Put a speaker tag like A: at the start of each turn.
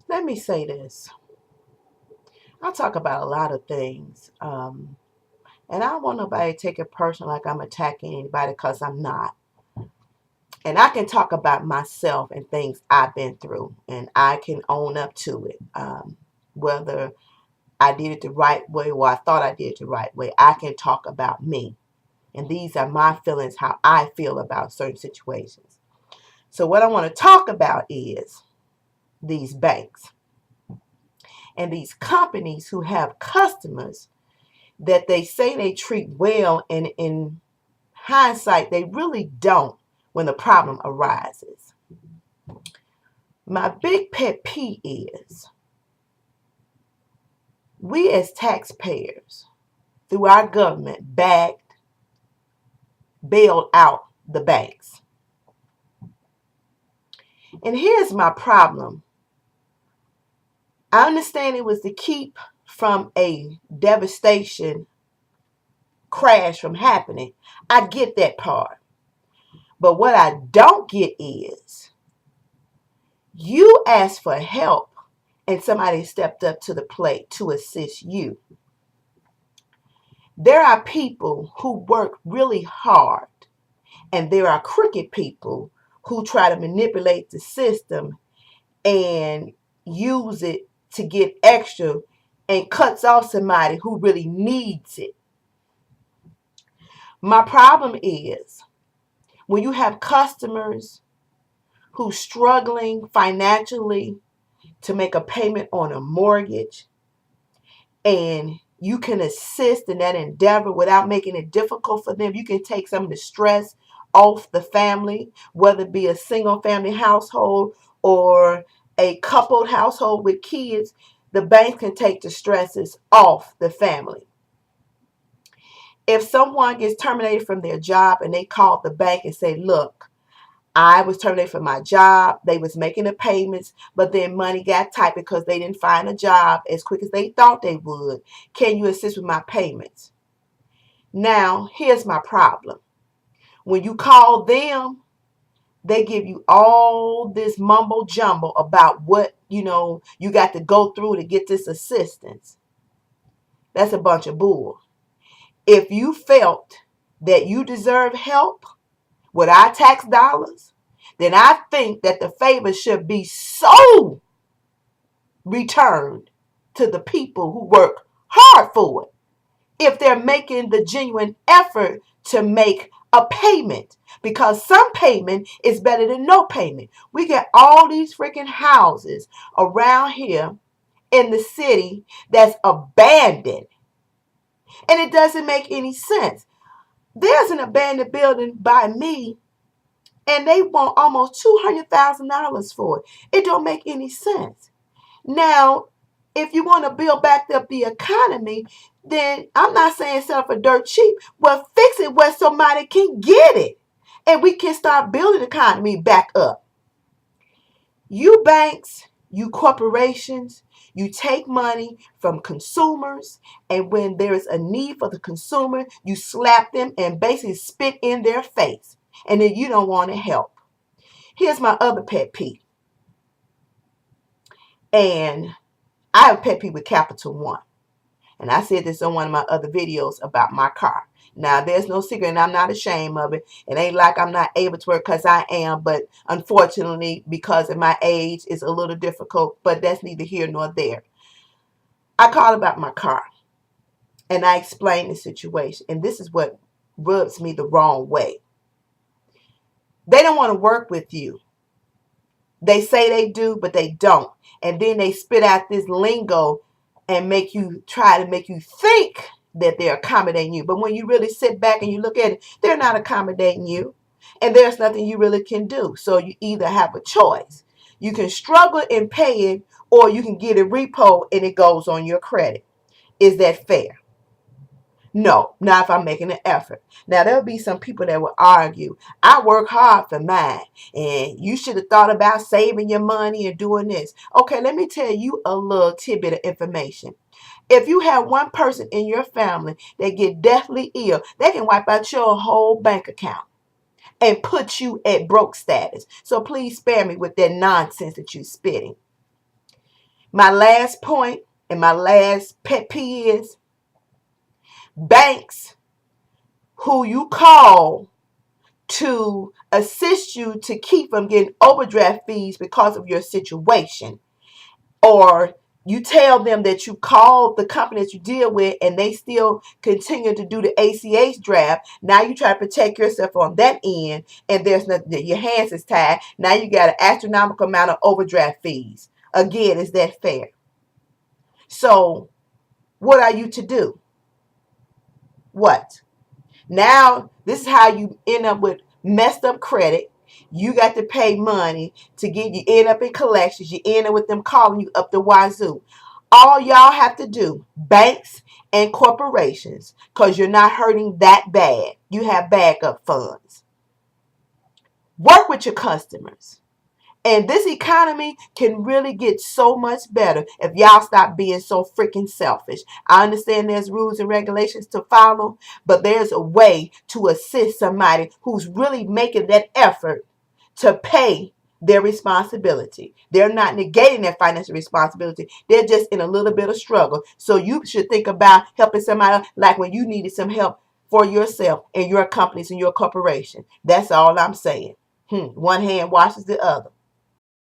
A: Let me say this. I talk about a lot of things. And I don't want nobody to take it personal like I'm attacking anybody because I'm not. And I can talk about myself and things I've been through, and I can own up to it. Whether I did it the right way or I thought I did it the right way, I can talk about me. And these are my feelings, how I feel about certain situations. So, what I want to talk about is these banks and these companies who have customers that they say they treat well, and in hindsight, they really don't when the problem arises. My big pet peeve is we as taxpayers, through our government, bailed out the banks. And here's my problem. I understand it was to keep from a devastation crash from happening. I get that part. But what I don't get is you asked for help and somebody stepped up to the plate to assist you. There are people who work really hard, and there are crooked people who try to manipulate the system and use it to get extra and cuts off somebody who really needs it. My problem is when you have customers who struggling financially to make a payment on a mortgage, and you can assist in that endeavor without making it difficult for them. You can take some of the stress off the family, whether it be a single family household or a coupled household with kids. The bank can take the stresses off the family. If someone gets terminated from their job and they call the bank and say, look, I was terminated from my job. They was making the payments, but then money got tight because they didn't find a job as quick as they thought they would. Can you assist with my payments? Now, here's my problem. When you call them, they give you all this mumbo jumbo about what, you got to go through to get this assistance. That's a bunch of bull. If you felt that you deserve help with our tax dollars, then I think that the favor should be so returned to the people who work hard for it. If they're making the genuine effort to make a payment, because some payment is better than no payment. We get all these freaking houses around here in the city that's abandoned, and it doesn't make any sense. There's an abandoned building by me, and they want almost $200,000 for it. It don't make any sense. Now, if you want to build back up the economy, then I'm not saying sell for dirt cheap. Well, fix it where somebody can get it, and we can start building the economy back up. You banks, you corporations, you take money from consumers, and when there is a need for the consumer, you slap them and basically spit in their face, and then you don't want to help. Here's my other pet peeve, and I have a pet peeve with Capital One. And I said this on one of my other videos about my car. Now, there's no secret, and I'm not ashamed of it. It ain't like I'm not able to work, because I am. But unfortunately, because of my age, it's a little difficult. But that's neither here nor there. I called about my car, and I explained the situation. And this is what rubs me the wrong way. They don't want to work with you. They say they do, but they don't. And then they spit out this lingo and try to make you think that they're accommodating you. But when you really sit back and you look at it, they're not accommodating you. And there's nothing you really can do. So you either have a choice. You can struggle in paying, or you can get a repo and it goes on your credit. Is that fair? No, not if I'm making an effort. Now, there'll be some people that will argue, I work hard for mine, and you should have thought about saving your money and doing this. Okay, let me tell you a little tidbit of information. If you have one person in your family that get deathly ill, they can wipe out your whole bank account and put you at broke status. So please spare me with that nonsense that you're spitting. My last point and my last pet peeve is banks who you call to assist you to keep from getting overdraft fees because of your situation, or you tell them that you called the company that you deal with and they still continue to do the ACH draft. Now you try to protect yourself on that end, and there's nothing, your hands is tied. Now you got an astronomical amount of overdraft fees. Again, is that fair? So what are you to do? What? Now this is how you end up with messed up credit. You got to pay money to get, you end up in collections. You end up with them calling you up the wazoo. All y'all have to do, banks and corporations, because you're not hurting that bad. You have backup funds. Work with your customers. And this economy can really get so much better if y'all stop being so freaking selfish. I understand there's rules and regulations to follow, but there's a way to assist somebody who's really making that effort to pay their responsibility. They're not negating their financial responsibility. They're just in a little bit of struggle. So you should think about helping somebody else, like when you needed some help for yourself and your companies and your corporation. That's all I'm saying. One hand washes the other.